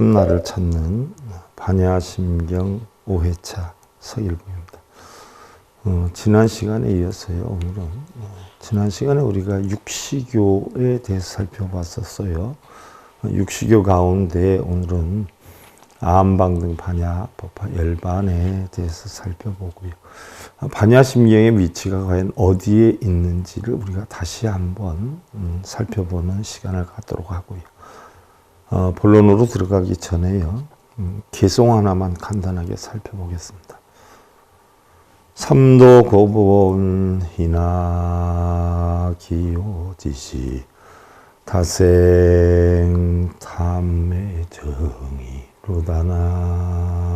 참나를 찾는 반야심경 5회차 서일봉입니다. 지난 시간에 이어서요. 오늘은 지난 시간에 우리가 육시교에 대해서 살펴봤었어요. 육시교 가운데 오늘은 아함방등 반야 법화 열반에 대해서 살펴보고요. 반야심경의 위치가 과연 어디에 있는지를 우리가 다시 한번 살펴보는 시간을 갖도록 하고요. 본론으로 들어가기 전에요. 개송 하나만 간단하게 살펴보겠습니다. 삼도 고본 희나 기요지시 타생 탐매 정의 루다나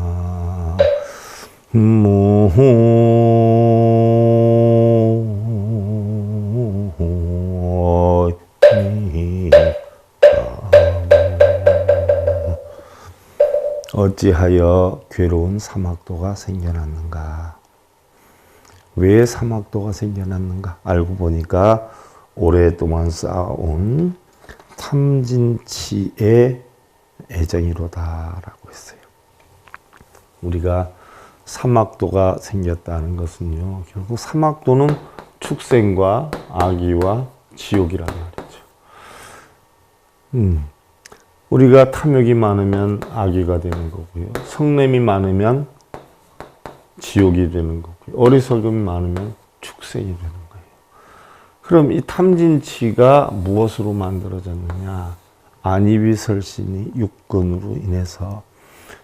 어찌하여 괴로운 사막도가 생겨났는가? 왜 사막도가 생겨났는가? 알고 보니까 오랫동안 쌓아온 탐진치의 애정이로다라고 했어요. 우리가 사막도가 생겼다는 것은요, 결국 사막도는 축생과 악의와 지옥이란 말이죠. 우리가 탐욕이 많으면 악의가 되는 거고요. 성냄이 많으면 지옥이 되는 거고요. 어리석음이 많으면 축생이 되는 거예요. 그럼 이 탐진치가 무엇으로 만들어졌느냐? 안이비설신이 육근으로 인해서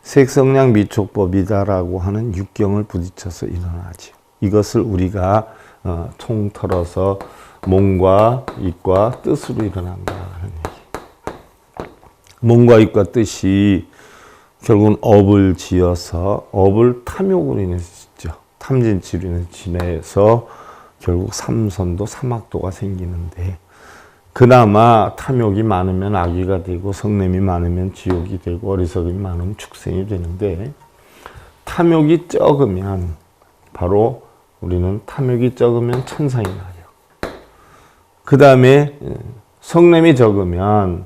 색성량 미촉법이다라고 하는 육경을 부딪혀서 일어나죠. 이것을 우리가 통틀어서 몸과 입과 뜻으로 일어난다는 얘기. 몸과 입과 뜻이 결국은 업을 지어서 업을 탐욕으로 인해서 짓죠. 탐진치로 인해서 결국 삼선도 사막도가 생기는데, 그나마 탐욕이 많으면 악의가 되고 성냄이 많으면 지옥이 되고 어리석음이 많으면 축생이 되는데, 탐욕이 적으면 바로 우리는 탐욕이 적으면 천상이 나요. 그 다음에 성냄이 적으면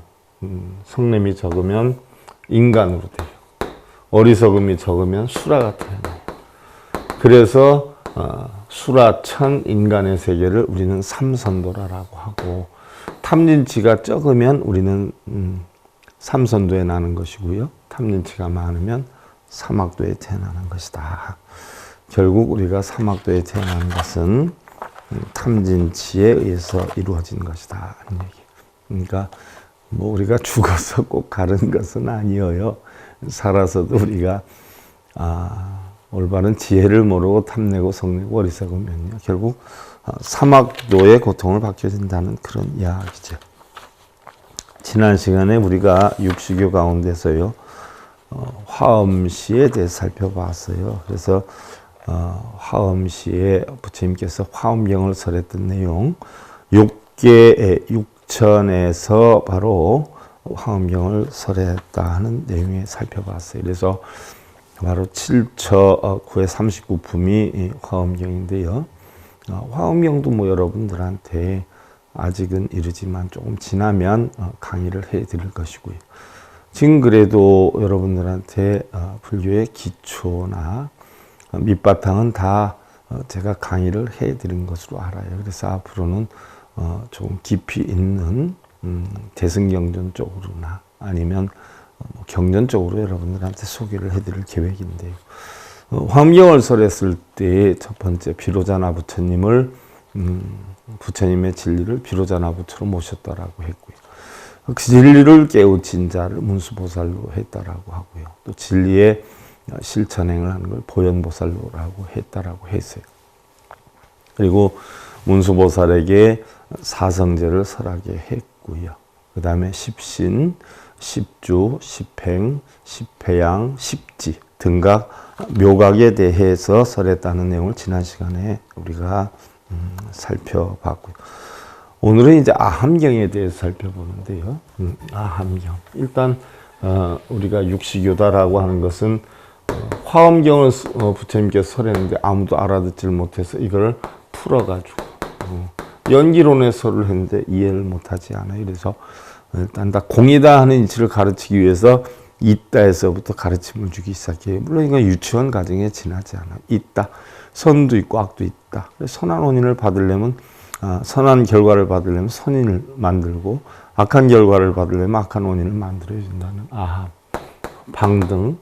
인간으로 돼요. 어리석음이 적으면 수라가 태어나요. 그래서 수라천 인간의 세계를 우리는 삼선도라고 하고, 탐진치가 적으면 우리는 삼선도에 나는 것이고요. 탐진치가 많으면 사막도에 태어나는 것이다. 결국 우리가 사막도에 태어난 것은 탐진치에 의해서 이루어진 것이다. 하는 얘기. 그러니까 뭐 우리가 죽어서 꼭 가는 것은 아니에요. 살아서도 우리가 올바른 지혜를 모르고 탐내고 성내고 어리석으면요, 결국 사막도의 고통을 받게 된다는 그런 이야기죠. 지난 시간에 우리가 육시교 가운데서요, 화엄시에 대해서 살펴봤어요. 그래서 화엄시에 부처님께서 화엄경을 설했던 내용, 6천에서 바로 화엄경을 설했다 하는 내용에 살펴봤어요. 그래서 바로 7처 9의 39품이 화엄경인데요. 화엄경도 뭐 여러분들한테 아직은 이르지만 조금 지나면 강의를 해드릴 것이고요. 지금 그래도 여러분들한테 불교의 기초나 밑바탕은 다 제가 강의를 해드린 것으로 알아요. 그래서 앞으로는 조금 깊이 있는 대승경전 쪽으로나 아니면 경전 쪽으로 여러분들한테 소개를 해드릴 계획인데요. 화엄경을 설했을 때 첫 번째 비로자나 부처님을 부처님의 진리를 비로자나 부처로 모셨다라고 했고요. 그 진리를 깨우친 자를 문수보살로 했다라고 하고요. 또 진리의 실천행을 하는 걸 보현보살로라고 했다라고 했어요. 그리고 문수보살에게 사성제를 설하게 했고요. 그 다음에 십신, 십주, 십행, 십회양, 십지 등각 묘각에 대해서 설했다는 내용을 지난 시간에 우리가 살펴봤고요. 오늘은 이제 아함경에 대해서 살펴보는데요. 아함경. 일단 우리가 육시교다라고 하는 것은 화엄경을 부처님께서 설했는데 아무도 알아듣지를 못해서 이걸 풀어가지고 연기론의 설을 했는데 이해를 못하지 않아요. 그래서 일단 다 공이다 하는 이치를 가르치기 위해서 있다에서부터 가르침을 주기 시작해요. 물론 이건 유치원 과정에 지나지 않아요. 있다. 선도 있고 악도 있다. 선한 원인을 받으려면 선한 결과를 받으려면 선인을 만들고 악한 결과를 받으려면 악한 원인을 만들어야 된다는 아함, 방등.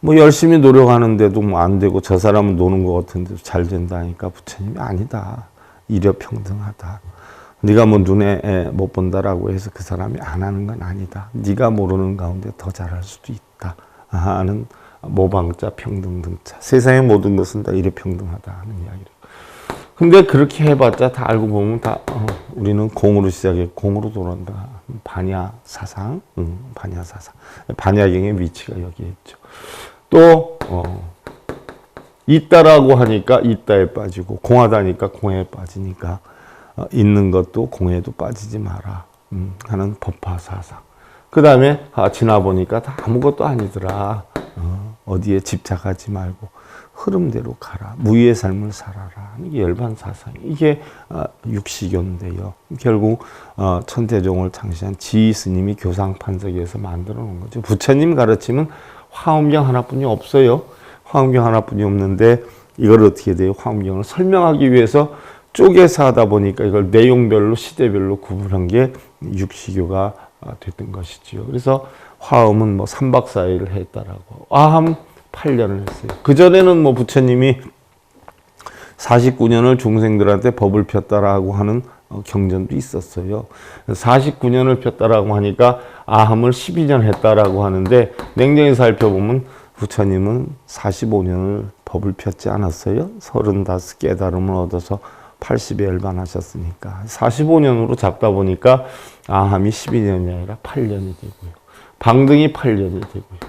뭐 열심히 노력하는데도 뭐 안 되고 저 사람은 노는 것 같은데도 잘 된다니까 부처님이 아니다. 일여평등하다. 네가 뭐 눈에 못 본다라고 해서 그 사람이 안 하는 건 아니다. 네가 모르는 가운데 더 잘할 수도 있다 하는 모방자, 평등등자. 세상의 모든 것은 다 일여평등하다 하는 이야기를. 근데 그렇게 해봤자 다 알고 보면 다 우리는 공으로 시작해 공으로 돌아온다. 반야 사상, 반야 사상. 반야경의 위치가 여기에 있죠. 또 있다라고 하니까 있다에 빠지고 공하다니까 공에 빠지니까 있는 것도 공에도 빠지지 마라 하는 법화 사상. 그 다음에 지나보니까 다 아무것도 아니더라. 어디에 집착하지 말고 흐름대로 가라. 무위의 삶을 살아라. 이게 열반 사상. 이게 육시교인데요. 결국 천태종을 창시한 지희 스님이 교상판석에서 만들어 놓은 거죠. 부처님 가르침은 화엄경 하나뿐이 없어요. 화엄경 하나뿐이 없는데 이걸 어떻게 돼요? 화엄경을 설명하기 위해서 쪼개서 하다 보니까 이걸 내용별로 시대별로 구분한 게 육시교가 됐던 것이지요. 그래서 화엄은 뭐 3박 4일을 했다라고. 아함 8년을 했어요. 그전에는 뭐 부처님이 49년을 중생들한테 법을 폈다라고 하는 경전도 있었어요. 49년을 폈다라고 하니까 아함을 12년 했다라고 하는데 냉정히 살펴보면 부처님은 45년을 법을 폈지 않았어요. 35 깨달음을 얻어서 80에 열반하셨으니까 45년으로 잡다 보니까 아함이 12년이 아니라 8년이 되고요. 방등이 8년이 되고요.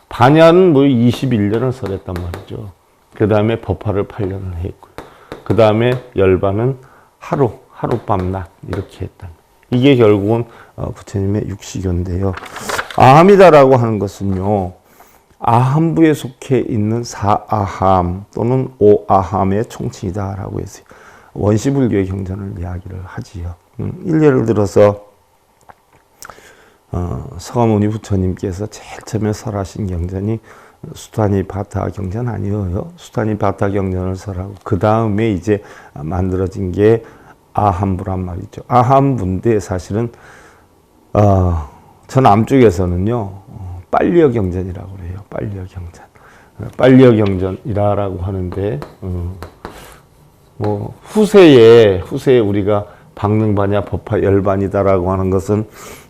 반야는 뭐 21년을 설했단 말이죠. 그 다음에 법화를 8년을 했고요. 그 다음에 열반은 하룻밤낮 이렇게 했다. 이게 결국은 부처님의 육시교인데요. 아함이다라고 하는 것은요. 아함부에 속해 있는 사아함 또는 오아함의 총칭이다라고 했어요. 원시불교의 경전을 이야기를 하지요. 일례를 들어서 서가모니 부처님께서 제일 처음에 설하신 경전이 수타니파타 경전 아니에요. 수타니파타 경전을 설하고 그 다음에 이제 만들어진 게 아함부란 말이죠. 아함부인데 사실은 저 남쪽에서는요 빨리어 경전이라고 그래요. 빨리어 경전. 빨리어 경전이라고 하는데 뭐 후세에 우리가 방능반야 법화 열반이다라고 하는 것은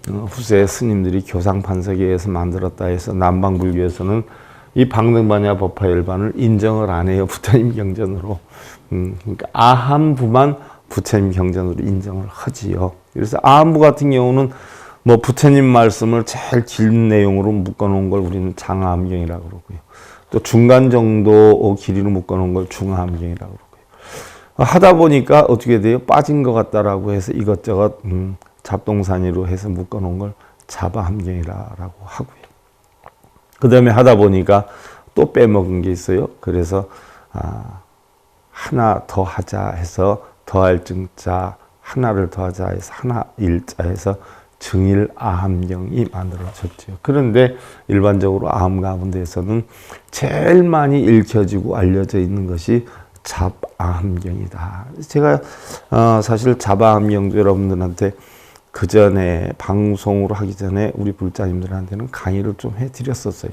후세 스님들이 교상판석에 의해서 만들었다 해서 남방불교에서는 이 방능반야 법화 열반을 인정을 안 해요. 부처님 경전으로. 그러니까 아함부만 부처님 경전으로 인정을 하지요. 그래서 아함부 같은 경우는 뭐 부처님 말씀을 제일 긴 내용으로 묶어놓은 걸 우리는 장하함경이라고 그러고요. 또 중간 정도 길이로 묶어놓은 걸 중하함경이라고 그러고요. 하다 보니까 어떻게 돼요? 빠진 것 같다라고 해서 이것저것 잡동사니로 해서 묶어놓은 걸 자바함경이라고 하고요. 그 다음에 하다 보니까 또 빼먹은 게 있어요. 그래서 하나 더 하자 해서 더할 증자 하나를 더하자 해서 하나 일자 해서 증일 아함경이 만들어졌죠. 그런데 일반적으로 아함 가운데에서는 제일 많이 읽혀지고 알려져 있는 것이 잡아함경이다. 제가 사실 잡아함경도 여러분들한테 그 전에 방송으로 하기 전에 우리 불자님들한테는 강의를 좀 해드렸었어요.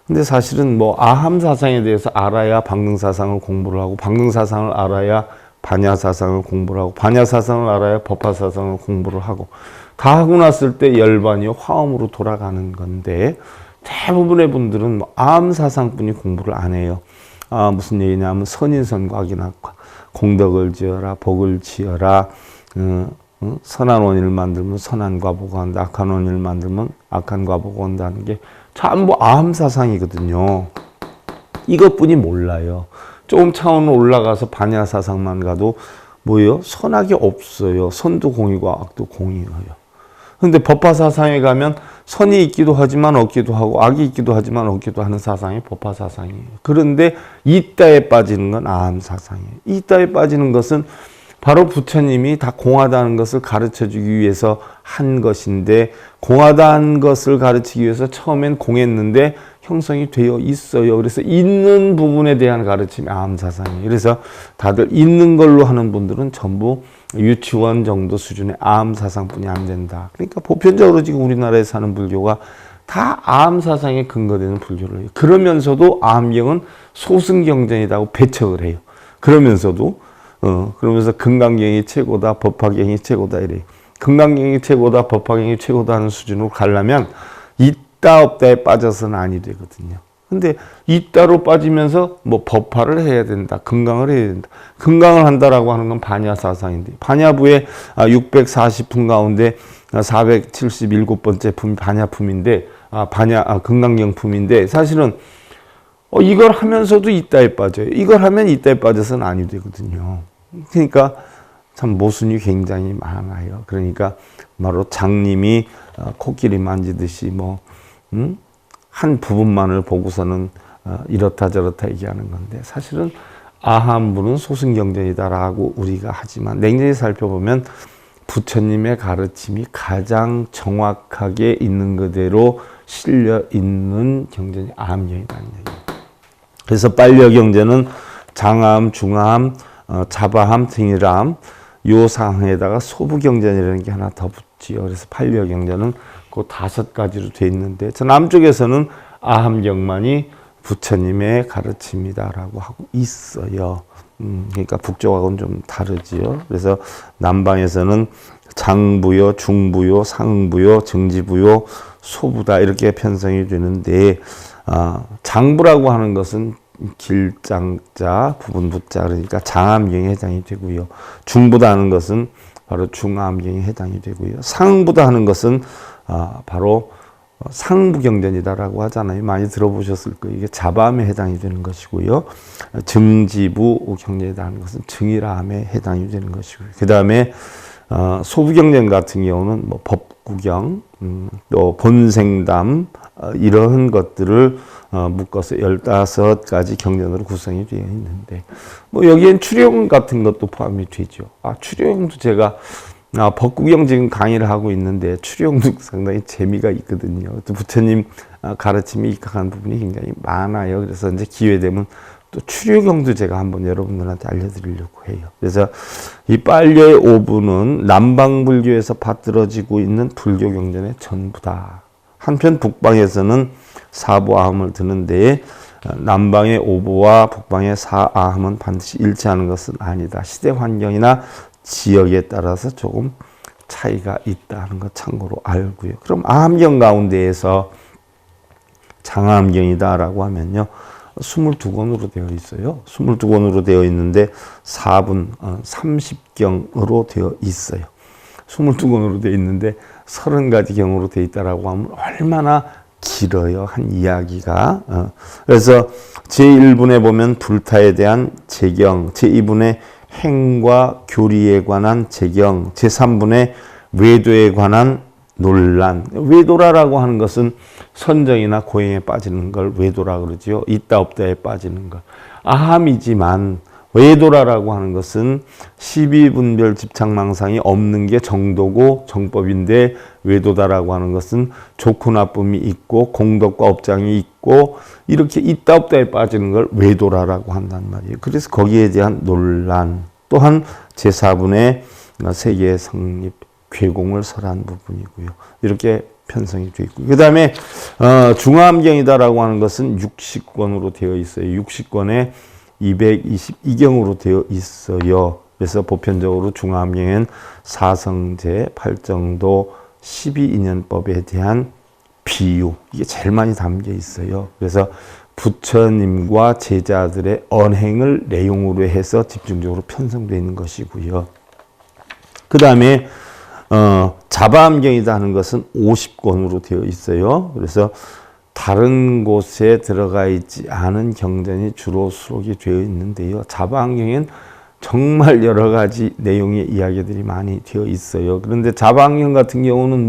근데 사실은 뭐 아함 사상에 대해서 알아야 방능 사상을 공부를 하고 방능 사상을 알아야 반야 사상을 공부를 하고 반야 사상을 알아야 법화 사상을 공부를 하고 다 하고 났을 때 열반이 화엄으로 돌아가는 건데 대부분의 분들은 뭐 아함 사상뿐이 공부를 안 해요. 무슨 얘기냐면 선인선과기나 공덕을 지어라 복을 지어라 선한 원인을 만들면 선한 과보가 한다. 악한 원인을 만들면 악한 과보가 온다는 게 전부 아함 사상이거든요. 이것뿐이 몰라요. 조금 차원을 올라가서 반야 사상만 가도 뭐예요? 선악이 없어요. 선도 공이고 악도 공이에요. 근데 법화 사상에 가면 선이 있기도 하지만 없기도 하고 악이 있기도 하지만 없기도 하는 사상이 법화 사상이에요. 그런데 이따에 빠지는 건 아함 사상이에요. 이따에 빠지는 것은 바로 부처님이 다 공하다는 것을 가르쳐주기 위해서 한 것인데, 공하다는 것을 가르치기 위해서 처음엔 공했는데 형성이 되어 있어요. 그래서 있는 부분에 대한 가르침이 암사상이에요. 그래서 다들 있는 걸로 하는 분들은 전부 유치원 정도 수준의 암사상뿐이 안 된다. 그러니까 보편적으로 지금 우리나라에 사는 불교가 다 암사상에 근거되는 불교를 해요. 그러면서도 암경은 소승경전이라고 배척을 해요. 그러면서도 그러면서 금강경이 최고다, 법화경이 최고다 이래요. 금강경이 최고다, 법화경이 최고다 하는 수준으로 가려면 있다 없다에 빠져서는 아니 되거든요. 근데 있다로 빠지면서 뭐 법화를 해야 된다, 금강을 해야 된다. 금강을 한다라고 하는 건 반야사상인데, 반야부의 640품 가운데 477번째 품이 반야품인데, 금강경품인데, 사실은 이걸 하면서도 있다에 빠져요. 이걸 하면 있다에 빠져서는 아니 되거든요. 그러니까 참 모순이 굉장히 많아요. 그러니까 바로 장님이 코끼리 만지듯이 한 부분만을 보고서는 이렇다 저렇다 얘기하는 건데, 사실은 아함부는 소승경전이다라고 우리가 하지만 냉정히 살펴보면 부처님의 가르침이 가장 정확하게 있는 그대로 실려 있는 경전이 아함경이라는 얘기예요. 그래서 빨려경전은 장암, 중암, 자바함, 등일암 요 상에다가 소부경전이라는 게 하나 더 붙지요. 그래서 팔려경전은 그 5가지로 돼 있는데, 저 남쪽에서는 아함경만이 부처님의 가르침이다라고 하고 있어요. 그러니까 북쪽하고는 좀 다르지요. 그래서 남방에서는 장부요, 중부요, 상부요, 정지부요, 소부다 이렇게 편성이 되는데, 장부라고 하는 것은 길장자, 부분부자, 그러니까 장암경에 해당이 되고요. 중부다 하는 것은 바로 중암경에 해당이 되고요. 상부다 하는 것은 바로 상부경전이다라고 하잖아요. 많이 들어보셨을 거예요. 이게 자바암에 해당이 되는 것이고요. 정지부 경전이다 하는 것은 정일암에 해당이 되는 것이고요. 그 다음에 소부경전 같은 경우는 뭐 법구경, 또 본생담 이런 것들을 묶어서 15가지 경전으로 구성이 되어 있는데, 뭐 여기엔 추령 같은 것도 포함이 되죠. 추령도 제가 법구경 지금 강의를 하고 있는데 추령도 상당히 재미가 있거든요. 또 부처님 가르침이 입각한 부분이 굉장히 많아요. 그래서 이제 기회 되면 또 추료경도 제가 한번 여러분들한테 알려드리려고 해요. 그래서 이 빨려의 오부는 남방불교에서 받들어지고 있는 불교 경전의 전부다. 한편 북방에서는 사부아함을 드는데 남방의 오부와 북방의 사아함은 반드시 일치하는 것은 아니다. 시대 환경이나 지역에 따라서 조금 차이가 있다는 것 참고로 알고요. 그럼 아함경 가운데에서 장아함경이다라고 하면요, 22권으로 되어 있어요. 22권으로 되어 있는데 4분 30경으로 되어 있어요. 22권으로 되어 있는데 30가지 경으로 되어 있다라고 하면 얼마나 길어요, 한 이야기가. 그래서 제1분에 보면 불타에 대한 재경, 제2분에 행과 교리에 관한 재경, 제3분에 외도에 관한 논란. 외도라라고 하는 것은 선정이나 고행에 빠지는 걸 외도라 그러지요. 있다 없다에 빠지는 것. 아함이지만 외도라라고 하는 것은 시비분별 집착망상이 없는 게 정도고 정법인데, 외도다라고 하는 것은 좋고 나쁨이 있고 공덕과 업장이 있고 이렇게 있다 없다에 빠지는 걸 외도라라고 한단 말이에요. 그래서 거기에 대한 논란, 또한 제4분의 세계의 성립, 괴공을 설한 부분이고요. 이렇게 편성이 되어 있고, 그 다음에 중화암경이다라고 하는 것은 60권으로 되어 있어요. 60권에 222경으로 되어 있어요. 그래서 보편적으로 중화암경엔 사성제, 팔정도, 12인연법에 대한 비유, 이게 제일 많이 담겨 있어요. 그래서 부처님과 제자들의 언행을 내용으로 해서 집중적으로 편성되어 있는 것이고요. 그 다음에 자바암경이다 하는 것은 50권으로 되어 있어요. 그래서 다른 곳에 들어가 있지 않은 경전이 주로 수록이 되어 있는데요. 자바암경엔 정말 여러 가지 내용의 이야기들이 많이 되어 있어요. 그런데 자바암경 같은 경우는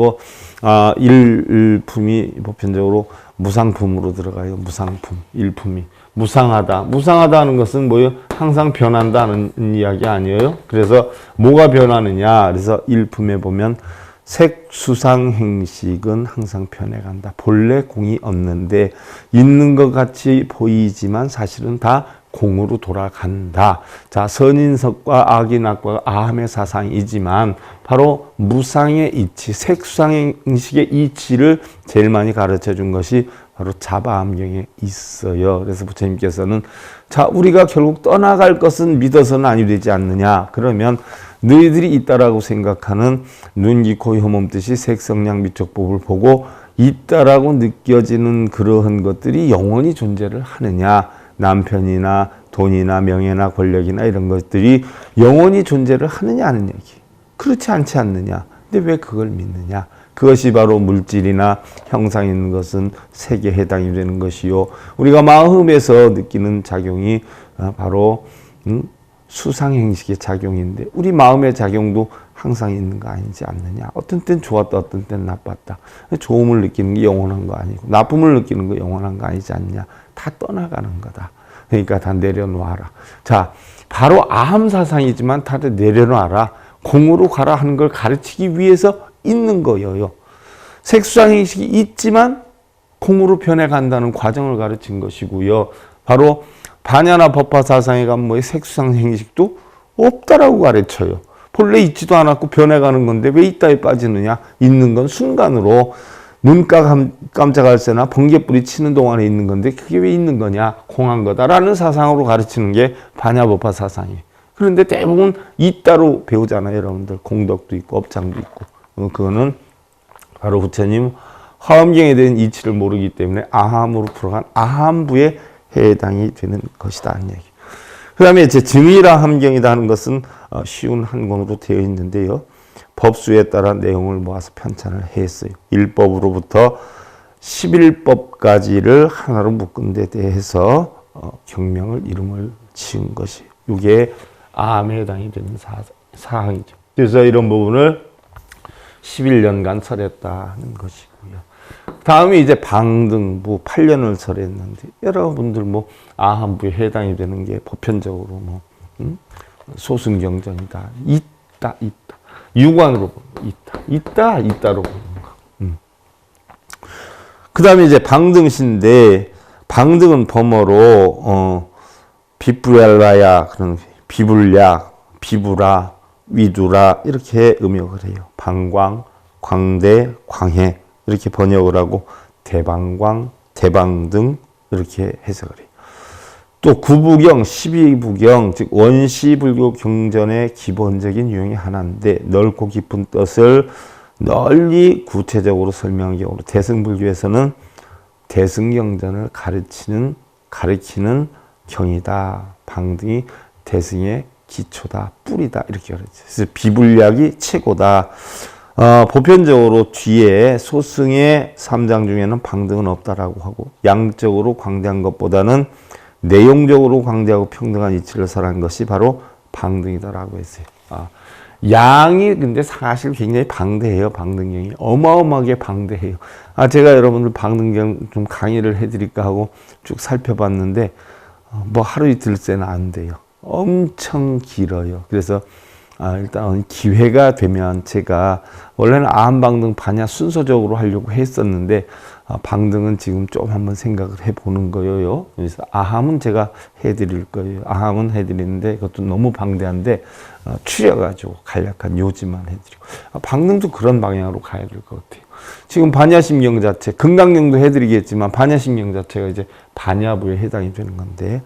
일품이 보편적으로 무상품으로 들어가요. 무상품, 일품이. 무상하다. 무상하다는 것은 뭐예요? 항상 변한다는 이야기 아니에요? 그래서 뭐가 변하느냐? 그래서 일품에 보면 색수상 행식은 항상 변해간다. 본래 공이 없는데 있는 것 같이 보이지만 사실은 다 공으로 돌아간다. 자, 선인석과 악인학과 아함의 사상이지만 바로 무상의 이치, 색수상 행식의 이치를 제일 많이 가르쳐 준 것이 바로 자바암경에 있어요. 그래서 부처님께서는 자, 우리가 결국 떠나갈 것은 믿어서는 아니 되지 않느냐. 그러면 너희들이 있다라고 생각하는 눈, 귀, 코, 혀, 몸, 뜻이 색성량 미촉법을 보고 있다라고 느껴지는 그러한 것들이 영원히 존재를 하느냐. 남편이나 돈이나 명예나 권력이나 이런 것들이 영원히 존재를 하느냐 하는 얘기. 그렇지 않지 않느냐. 근데 왜 그걸 믿느냐. 그것이 바로 물질이나 형상이 있는 것은 색에 해당이 되는 것이요. 우리가 마음에서 느끼는 작용이 바로 수상행식의 작용인데 우리 마음의 작용도 항상 있는 거 아니지 않느냐. 어떤 땐 좋았다, 어떤 땐 나빴다. 좋음을 느끼는 게 영원한 거 아니고 나쁨을 느끼는 거 영원한 거 아니지 않냐. 다 떠나가는 거다. 그러니까 다 내려놓아라. 자, 바로 아함사상이지만 다들 내려놔라. 공으로 가라 하는 걸 가르치기 위해서 있는 거예요. 색수상행식이 있지만 공으로 변해간다는 과정을 가르친 것이고요. 바로 반야나 법화사상에 가면 뭐 색수상행식도 없다라고 가르쳐요. 본래 있지도 않았고 변해가는 건데 왜 있다에 빠지느냐. 있는 건 순간으로 눈 깜짝할 새나 번개불이 치는 동안에 있는 건데 그게 왜 있는 거냐. 공한 거다라는 사상으로 가르치는 게 반야법화 사상이에요. 그런데 대부분 있다로 배우잖아요. 여러분들 공덕도 있고 업장도 있고. 그거는 바로 부처님 화엄경에 대한 이치를 모르기 때문에 아함으로 풀어간 아함부에 해당이 되는 것이다 하는 얘기. 그 다음에 이제 증이라 함경이다 하는 것은 쉬운 한 권으로 되어 있는데요. 법수에 따라 내용을 모아서 편찬을 했어요. 1법으로부터 11법까지를 하나로 묶은 데 대해서 경명을 이름을 지은 것이 이게 아함에 해당이 되는 사항이죠. 그래서 이런 부분을 11년간 설했다는 것이고요. 다음에 이제 방등부 8년을 설했는데 여러분들 뭐 아함부에 해당이 되는 게 보편적으로 뭐 소승경전이다. 있다. 유관으로 보면 있다로 보는 거. 그 다음에 이제 방등시인데 방등은 범어로 비불야야 그런 비불야, 비부라, 위두라 이렇게 음역을 해요. 방광, 광대, 광해 이렇게 번역을 하고 대방광, 대방등 이렇게 해석을 해요. 또 구부경, 12부경 즉 원시불교 경전의 기본적인 유형이 하나인데 넓고 깊은 뜻을 널리 구체적으로 설명하기 위해서 대승불교에서는 대승경전을 가르치는 경이다. 방등이 대승의 기초다, 뿌리다 이렇게 가르쳐요. 그래서 비불약이 최고다. 보편적으로 뒤에 소승의 3장 중에는 방등은 없다라고 하고 양적으로 광대한 것보다는 내용적으로 광대하고 평등한 이치를 설한 것이 바로 방등이다라고 했어요. 양이 근데 사실 굉장히 방대해요. 방등경이 어마어마하게 방대해요. 제가 여러분들 방등경 좀 강의를 해드릴까 하고 쭉 살펴봤는데 뭐 하루 이틀 새는 안 돼요. 엄청 길어요. 그래서 일단 기회가 되면 제가 원래는 아함방등 반야 순서적으로 하려고 했었는데 방등은 지금 좀 한번 생각을 해보는 거예요. 그래서 아함은 제가 해드릴 거예요. 아함은 해드리는데 그것도 너무 방대한데 추려가지고 간략한 요지만 해드리고 방등도 그런 방향으로 가야 될 것 같아요. 지금 반야심경 자체, 금강경도 해드리겠지만 반야심경 자체가 이제 반야부에 해당이 되는 건데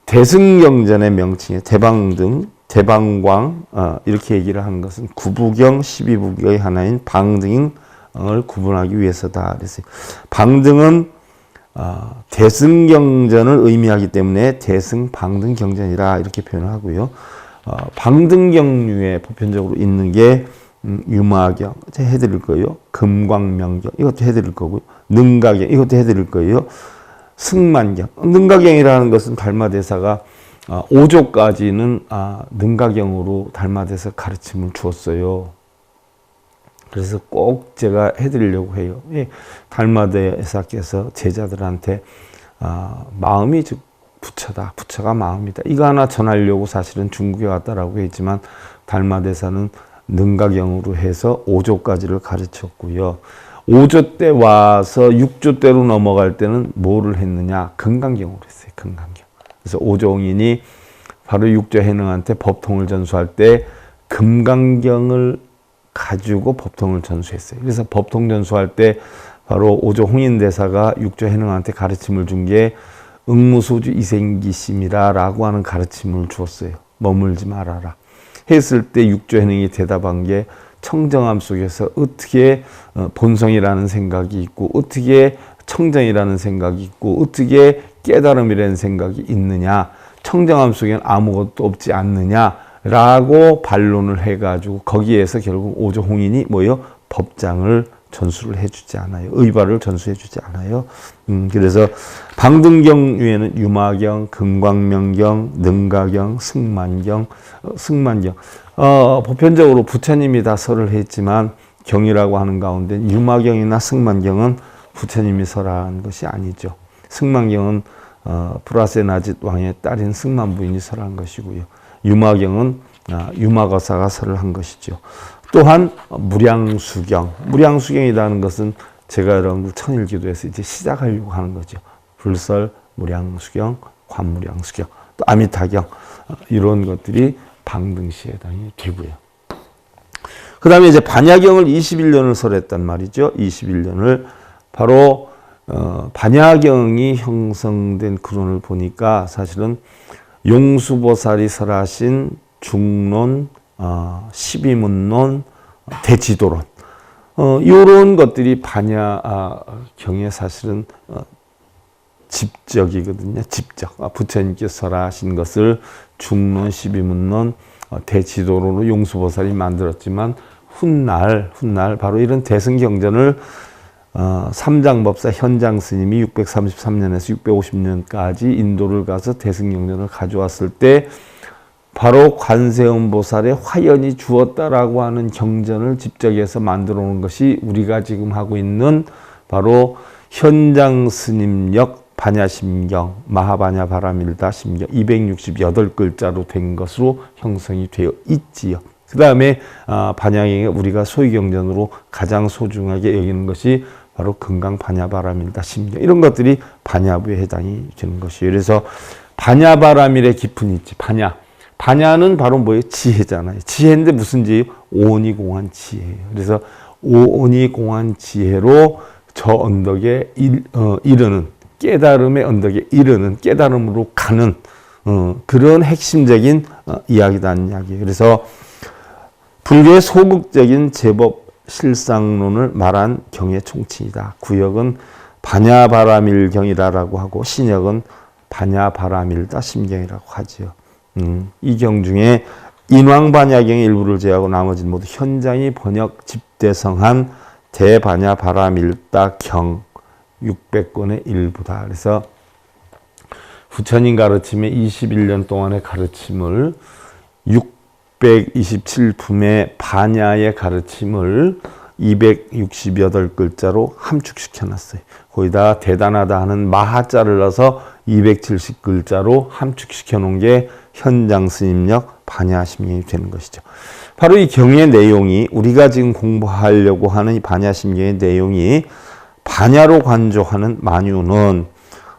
대승경전의 명칭에 대방등, 대방광 이렇게 얘기를 하는 것은 구부경, 12부경의 하나인 방등을 구분하기 위해서다. 그래서 방등은 대승경전을 의미하기 때문에 대승방등경전이라 이렇게 표현을 하고요. 방등경류에 보편적으로 있는 게 유마경 해드릴 거예요. 금광명경 이것도 해드릴 거고요. 능가경 이것도 해드릴 거예요. 승만경 능가경이라는 것은 달마대사가 5조까지는 능가경으로 달마대사 가르침을 주었어요. 그래서 꼭 제가 해드리려고 해요. 달마대사께서 제자들한테 마음이 즉 부처다. 부처가 마음이다. 이거 하나 전하려고 사실은 중국에 왔다라고 했지만 달마대사는 능가경으로 해서 5조까지를 가르쳤고요. 5조 때 와서 6조 때로 넘어갈 때는 뭐를 했느냐? 금강경으로 했어요. 금강경. 그래서 오종인이 바로 6조 해능한테 법통을 전수할 때 금강경을 가지고 법통을 전수했어요. 그래서 법통 전수할 때 바로 5조 홍인대사가 6조 해능한테 가르침을 준 게 응무소주 이생기심이라고 하는 가르침을 주었어요. 머물지 말아라. 했을 때 6조 해능이 대답한 게 청정함 속에서 어떻게 본성이라는 생각이 있고 어떻게 청정이라는 생각이 있고 어떻게 깨달음이라는 생각이 있느냐. 청정함 속에는 아무것도 없지 않느냐라고 반론을 해가지고 거기에서 결국 오조 홍인이 뭐요? 법장을 전수를 해주지 않아요. 의발을 전수해주지 않아요. 그래서 방등경 위에는 유마경, 금광명경, 능가경, 승만경, 승만경. 보편적으로 부처님이 다 설을 했지만 경이라고 하는 가운데 유마경이나 승만경은 부처님이 설한 것이 아니죠. 승만경은 브라세나짓 왕의 딸인 승만 부인이 설한 것이고요. 유마경은 유마거사가 설을 한 것이죠. 또한 무량수경, 무량수경이라는 것은 제가 여러분들 천일기도에서 이제 시작하려고 하는 거죠. 불설, 무량수경, 관무량수경, 또 아미타경 이런 것들이 방등시에 해당이 되고요. 그 다음에 이제 반야경을 21년을 설했단 말이죠. 21년을 바로 반야경이 형성된 근원을 보니까 사실은 용수보살이 설하신 중론, 십이문론, 대지도론 이런 것들이 반야경의 사실은 집적이거든요. 집적. 부처님께서 설하신 것을 중론, 십이문론, 대지도론으로 용수보살이 만들었지만 훗날 바로 이런 대승경전을 삼장법사 현장스님이 633년에서 650년까지 인도를 가서 대승경전을 가져왔을 때 바로 관세음보살의 화연이 주었다라고 하는 경전을 집적해서 만들어 놓은 것이 우리가 지금 하고 있는 바로 현장스님역 반야심경, 마하반야 바라밀다 심경 268글자로 된 것으로 형성이 되어 있지요. 그 다음에 반야경에 우리가 소위경전으로 가장 소중하게 여기는 것이 바로 금강 반야바라밀다 심경 이런 것들이 반야부에 해당이 되는 것이에요. 그래서 반야바라밀의 깊은 있지. 반야는 바로 뭐예요? 지혜잖아요. 지혜인데 무슨 지혜요? 오온이공한 지혜예요. 그래서 오온이공한 지혜로 저 언덕에 이르는 깨달음의 언덕에 이르는 깨달음으로 가는 그런 핵심적인 이야기다는 이야기예요. 그래서 불교의 소극적인 제법 실상론을 말한 경의 총칭이다. 구역은 반야바라밀경이라고 하고 신역은 반야바라밀다 심경이라고 하지요. 이 경 중에 인왕반야경의 일부를 제외하고 나머지는 모두 현장이 번역 집대성한 대반야바라밀다 경 600권의 일부다. 그래서 부처님 가르침의 21년 동안의 가르침을 627품의 반야의 가르침을 268글자로 함축시켜놨어요. 거기다 대단하다 하는 마하자를 넣어서 270글자로 함축시켜 놓은 게 현장스님역 반야심경이 되는 것이죠. 바로 이 경의 내용이 우리가 지금 공부하려고 하는 이 반야심경의 내용이 반야로 관조하는 만유는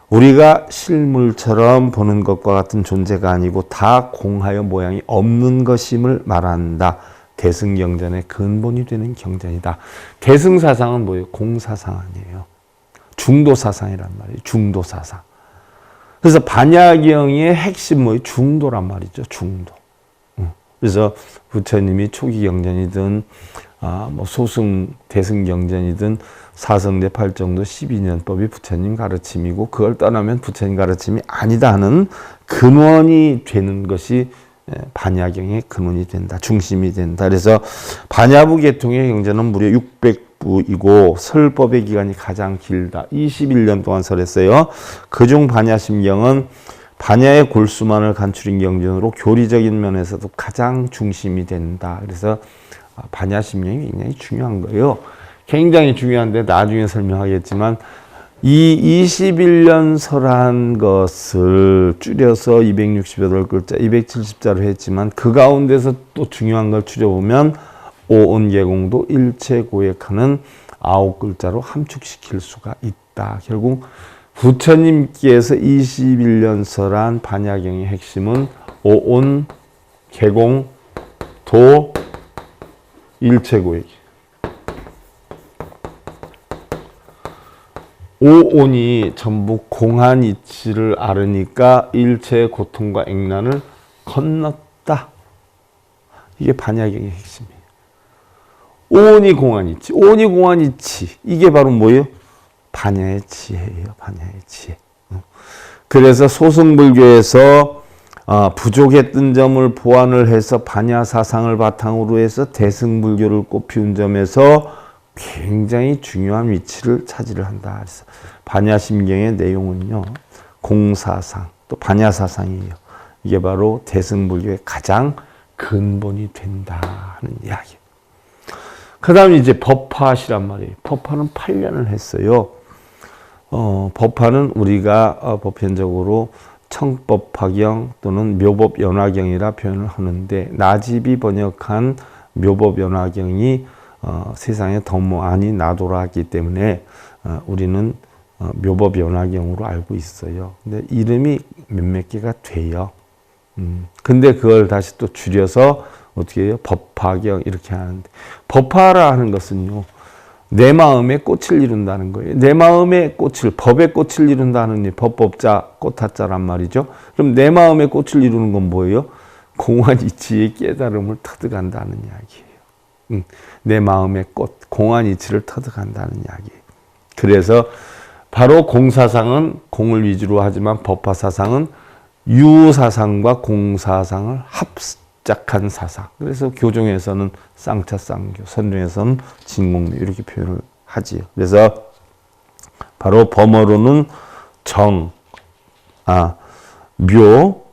우리가 실물처럼 보는 것과 같은 존재가 아니고 다 공하여 모양이 없는 것임을 말한다. 대승경전의 근본이 되는 경전이다. 대승사상은 뭐예요? 공사상 아니에요. 중도사상이란 말이에요. 중도사상. 그래서 반야경의 핵심 뭐예요? 중도란 말이죠. 중도. 그래서 부처님이 초기 경전이든 뭐 소승 대승 경전이든 사성제 8정도 12년법이 부처님 가르침이고 그걸 떠나면 부처님 가르침이 아니다 하는 근원이 되는 것이 반야경의 근원이 된다. 중심이 된다. 그래서 반야부 계통의 경전은 무려 600부이고 설법의 기간이 가장 길다. 21년 동안 설했어요. 그중 반야심경은 반야의 골수만을 간추린 경전으로 교리적인 면에서도 가장 중심이 된다. 그래서 반야심경이 굉장히 중요한 거예요. 굉장히 중요한데 나중에 설명하겠지만 이 21년서란 것을 줄여서 268글자, 270자로 했지만 그 가운데서 또 중요한 걸 줄여보면 오온계공도 일체고액하는 9글자로 함축시킬 수가 있다. 결국 부처님께서 21년서란 반야경의 핵심은 오온, 계공, 도, 일체고액. 오온이 전부 공한 이치를 앓으니까 일체의 고통과 액난을 건넜다. 이게 반야경의 핵심이에요. 오온이 공한 이치, 오온이 공한 이치. 이게 바로 뭐예요? 반야의 지혜예요. 반야의 지혜. 그래서 소승불교에서 부족했던 점을 보완을 해서 반야 사상을 바탕으로 해서 대승불교를 꽃피운 점에서 굉장히 중요한 위치를 차지를 한다. 그래서 반야심경의 내용은요, 공사상, 또 반야사상이에요. 이게 바로 대승불교의 가장 근본이 된다 하는 이야기예요. 그 다음에 이제 법화시란 말이에요. 법화는 8년을 했어요. 법화는 우리가 보편적으로 청법화경 또는 묘법연화경이라 표현을 하는데, 나집이 번역한 묘법연화경이 세상에 더 많이 나돌아왔기 때문에 우리는 묘법연화경으로 알고 있어요. 근데 이름이 몇몇 개가 돼요. 근데 그걸 다시 또 줄여서 어떻게 해요? 법화경 이렇게 하는데, 법화라 하는 것은요, 내 마음에 꽃을 이룬다는 거예요. 내 마음의 꽃을, 법의 꽃을 이룬다는 이 법법자, 꽃화자란 말이죠. 그럼 내 마음의 꽃을 이루는 건 뭐예요? 공한 이치의 깨달음을 터득한다는 이야기예요. 내 마음의 꽃, 공한 이치를 터득한다는 이야기예요. 그래서 바로 공사상은 공을 위주로 하지만 법화사상은 유사상과 공사상을 합작한 사상. 그래서 교종에서는 쌍차쌍교, 선종에서는 진공묘 이렇게 표현을 하지요. 그래서 바로 범어로는 정, 묘,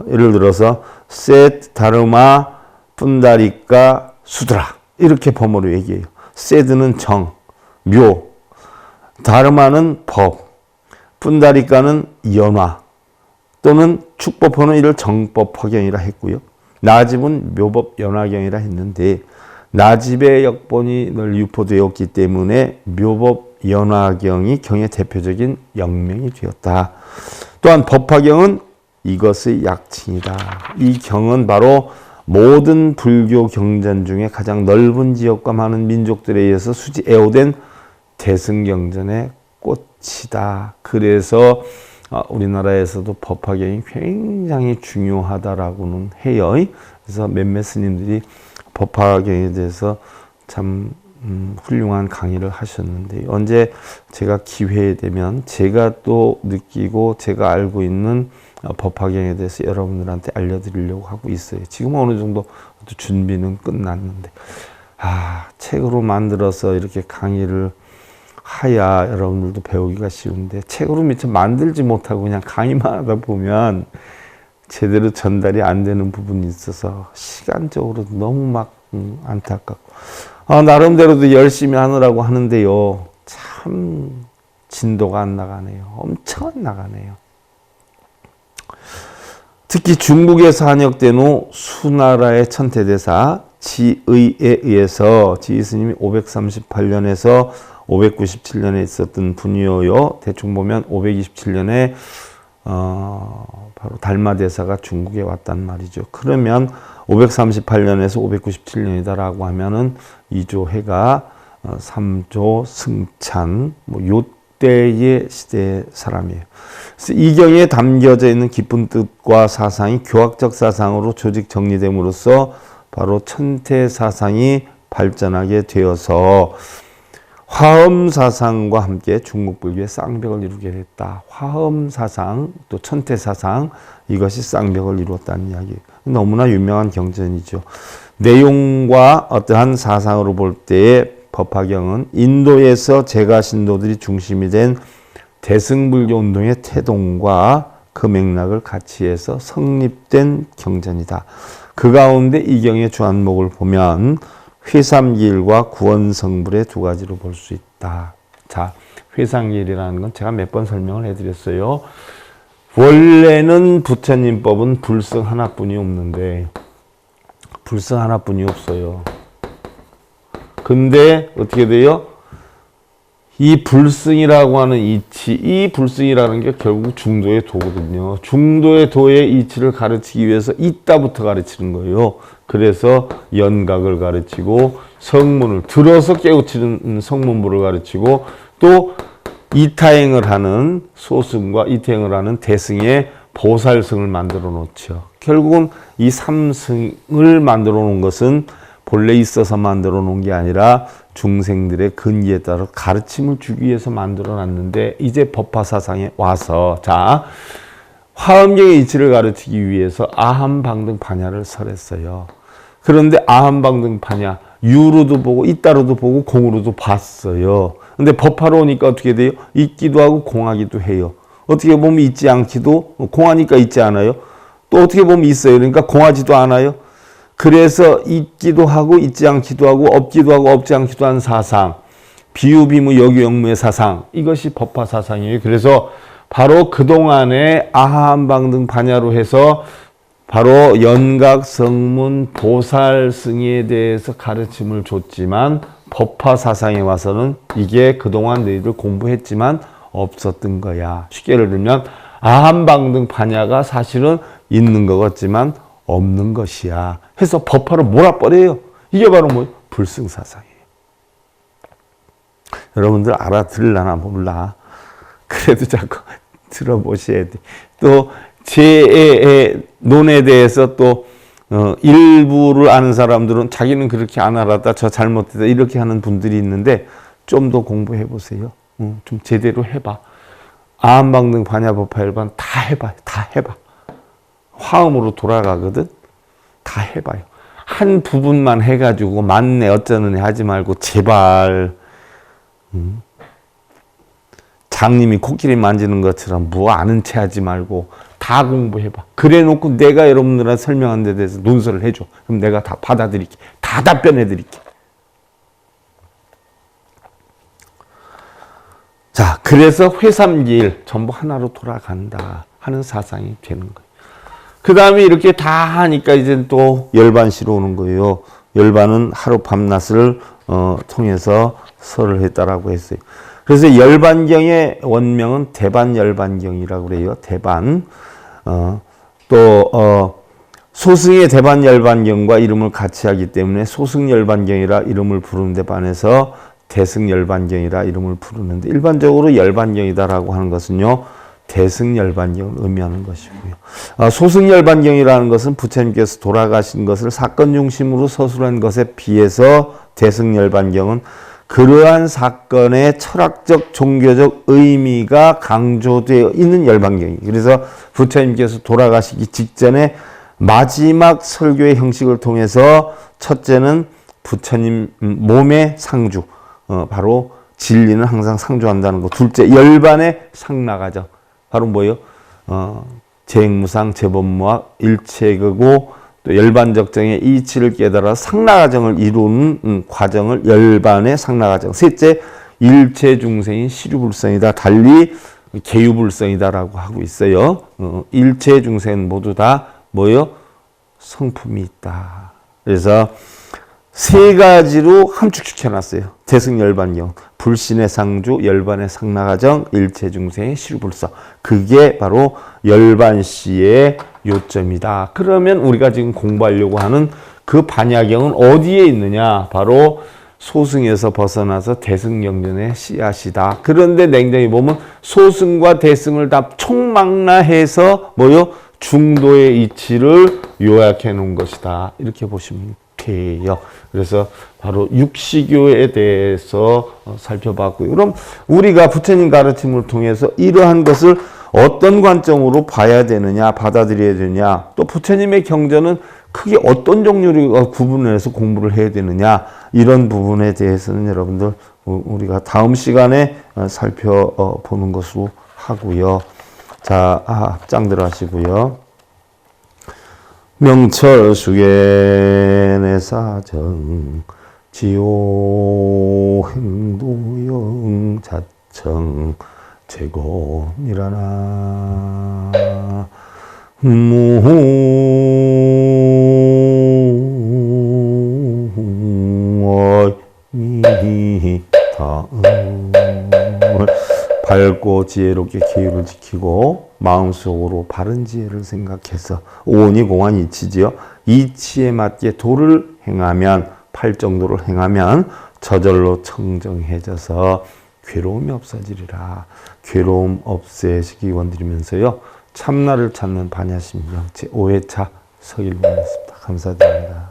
예를 들어서 셋, 다르마, 푼다리까, 수드라 이렇게 범어로 얘기해요. 세드는 정, 묘, 다르마는 법, 푼다리까는 연화 또는 축법화는 이를 정법화경이라 했고요. 나집은 묘법연화경이라 했는데, 나집의 역본이 늘 유포되었기 때문에 묘법연화경이 경의 대표적인 역명이 되었다. 또한 법화경은 이것의 약칭이다. 이 경은 바로 모든 불교 경전 중에 가장 넓은 지역과 많은 민족들에 의해서 수지 애호된 대승경전의 꽃이다. 그래서 우리나라에서도 법화경이 굉장히 중요하다라고는 해요. 그래서 몇몇 스님들이 법화경에 대해서 참 훌륭한 강의를 하셨는데, 언제 제가 기회 되면 제가 또 느끼고 제가 알고 있는 법화경에 대해서 여러분들한테 알려드리려고 하고 있어요. 지금 어느 정도 준비는 끝났는데, 책으로 만들어서 이렇게 강의를 하야 여러분들도 배우기가 쉬운데, 책으로 미처 만들지 못하고 그냥 강의만 하다 보면 제대로 전달이 안 되는 부분이 있어서 시간적으로 너무 막 안타깝고, 나름대로도 열심히 하느라고 하는데요, 참 진도가 안 나가네요. 엄청 안 나가네요. 특히 중국에서 한역된 후 수나라의 천태대사 지의에 의해서, 지의 스님이 538년에서 597년에 있었던 분이어요. 대충 보면 527년에 바로 달마대사가 중국에 왔단 말이죠. 그러면 538년에서 597년이다라고 하면은 2조 해가 3조 승찬 요때의 시대의 사람이에요. 그래서 이 경에 담겨져 있는 깊은 뜻과 사상이 교학적 사상으로 조직 정리됨으로써 바로 천태 사상이 발전하게 되어서 화엄사상과 함께 중국 불교의 쌍벽을 이루게 됐다. 화엄사상 또 천태사상, 이것이 쌍벽을 이루었다는 이야기. 너무나 유명한 경전이죠. 내용과 어떠한 사상으로 볼 때의 법화경은 인도에서 제가 신도들이 중심이 된 대승불교 운동의 태동과 그 맥락을 같이 해서 성립된 경전이다. 그 가운데 이 경의 주안목을 보면 회삼기일과 구원성불의 두 가지로 볼 수 있다. 자, 회상일이라는 건 제가 몇 번 설명을 해드렸어요. 원래는 부처님법은 불승 하나뿐이 없는데 불승 하나뿐이 없어요. 근데 어떻게 돼요? 이 불승이라고 하는 이치, 이 불승이라는 게 결국 중도의 도거든요. 중도의 도의 이치를 가르치기 위해서 이따부터 가르치는 거예요. 그래서 연각을 가르치고 성문을 들어서 깨우치는 성문부를 가르치고 또 이타행을 하는 소승과 이타행을 하는 대승의 보살승을 만들어 놓죠. 결국은 이 삼승을 만들어 놓은 것은 본래 있어서 만들어 놓은 게 아니라 중생들의 근기에 따라 가르침을 주기 위해서 만들어 놨는데 이제 법화사상에 와서 자 화엄경의 이치를 가르치기 위해서 아함방등 반야를 설했어요. 그런데 아함방등 반야 유로도 보고 이따로도 보고 공으로도 봤어요. 근데 법화로 오니까 어떻게 돼요? 있기도 하고 공하기도 해요. 어떻게 보면 있지 않기도 공하니까 있지 않아요. 또 어떻게 보면 있어요. 그러니까 공하지도 않아요. 그래서 있기도 하고 있지 않기도 하고 없기도 하고 없지 않기도 한 사상, 비유비무 여기영무의 사상, 이것이 법화 사상이에요. 그래서 바로 그동안에 아함방등 반야로 해서 바로 연각, 성문, 보살승에 대해서 가르침을 줬지만 법화 사상에 와서는 이게 그동안 너희들 공부했지만 없었던 거야. 쉽게 예를 들면 아함방등 반야가 사실은 있는 것 같지만 없는 것이야. 해서 법화로 몰아버려요. 이게 바로 뭐 불승사상이에요. 여러분들 알아들으려나 몰라. 그래도 자꾸 들어보셔야 돼. 또 제 논에 대해서 또 일부를 아는 사람들은 자기는 그렇게 안 알았다, 저 잘못했다 이렇게 하는 분들이 있는데 좀 더 공부해 보세요. 좀 제대로 해봐. 아함방등 반야법화열반 다 해봐. 다 해봐. 화음으로 돌아가거든. 다 해봐요. 한 부분만 해가지고 맞네 어쩌느니 하지 말고 제발 장님이 코끼리 만지는 것처럼 뭐 아는 체 하지 말고 다 공부해봐. 그래 놓고 내가 여러분들한테 설명한 데 대해서 논설을 해줘. 그럼 내가 다 받아들일게. 다 답변해드릴게. 자, 그래서 회삼길 전부 하나로 돌아간다 하는 사상이 되는 거예요. 그 다음에 이렇게 다 하니까 이제 또 열반시로 오는 거예요. 열반은 하루 밤낮을 통해서 설을 했다라고 했어요. 그래서 열반경의 원명은 대반열반경이라고 그래요. 대반. 소승의 대반열반경과 이름을 같이 하기 때문에 소승열반경이라 이름을 부르는데 반해서 대승열반경이라 이름을 부르는데 일반적으로 열반경이다라고 하는 것은요. 대승열반경을 의미하는 것이고요. 소승열반경이라는 것은 부처님께서 돌아가신 것을 사건 중심으로 서술한 것에 비해서 대승열반경은 그러한 사건의 철학적, 종교적 의미가 강조되어 있는 열반경이에요. 그래서 부처님께서 돌아가시기 직전에 마지막 설교의 형식을 통해서 첫째는 부처님 몸의 상주, 바로 진리는 항상 상주한다는 거. 둘째, 열반의 상나가정. 바로 뭐예요? 재행무상, 재법무학, 일체거고 또 열반적정의 이치를 깨달아 상나가정을 이루는 과정을 열반의 상나가정. 셋째, 일체중생인 시류불성이다. 달리 계유불성이다라고 하고 있어요. 일체중생은 모두 다 뭐예요? 성품이 있다. 그래서 세 가지로 함축시켜 놨어요. 대승열반경. 불신의 상주, 열반의 상나가정, 일체중생의 시류불성. 그게 바로 열반시의 요점이다. 그러면 우리가 지금 공부하려고 하는 그 반야경은 어디에 있느냐? 바로 소승에서 벗어나서 대승경전의 씨앗이다. 그런데 냉정히 보면 소승과 대승을 다 총망라해서 뭐요? 중도의 이치를 요약해 놓은 것이다. 이렇게 보시면 돼요. 그래서 바로 육시교에 대해서 살펴봤고요. 그럼 우리가 부처님 가르침을 통해서 이러한 것을 어떤 관점으로 봐야 되느냐, 받아들여야 되느냐, 또 부처님의 경전은 크게 어떤 종류로 구분을 해서 공부를 해야 되느냐, 이런 부분에 대해서는 여러분들 우리가 다음 시간에 살펴보는 것으로 하고요. 자, 합장들 하시고요. 명철수계내 사정 지오 행도영 정제곤이라나 밝고 지혜롭게 계율을 지키고 마음속으로 바른 지혜를 생각해서 오온이 공한 이치지요. 이치에 맞게 도를 행하면 팔정도를 행하면 저절로 청정해져서 괴로움이 없어지리라. 괴로움 없애시기 원드리면서요. 참나를 찾는 반야심경 제5회차 서일봉이었습니다. 감사드립니다.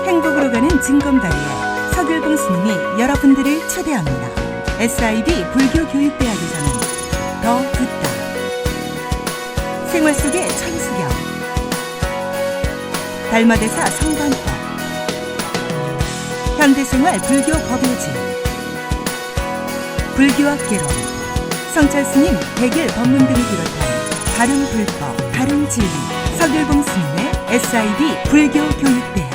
행복으로 가는 징검다리에 서길봉 스님이 여러분들을 초대합니다. SIB 불교교육대학에서는 더 듣다, 생활 속의 천수경, 달마대사 성관법, 현대생활 불교 법요지, 불교학개론, 성찰스님 백일 법문 등을 비롯한 바른 불법, 바른 진리, 서길봉 스님의 SIB 불교교육대학.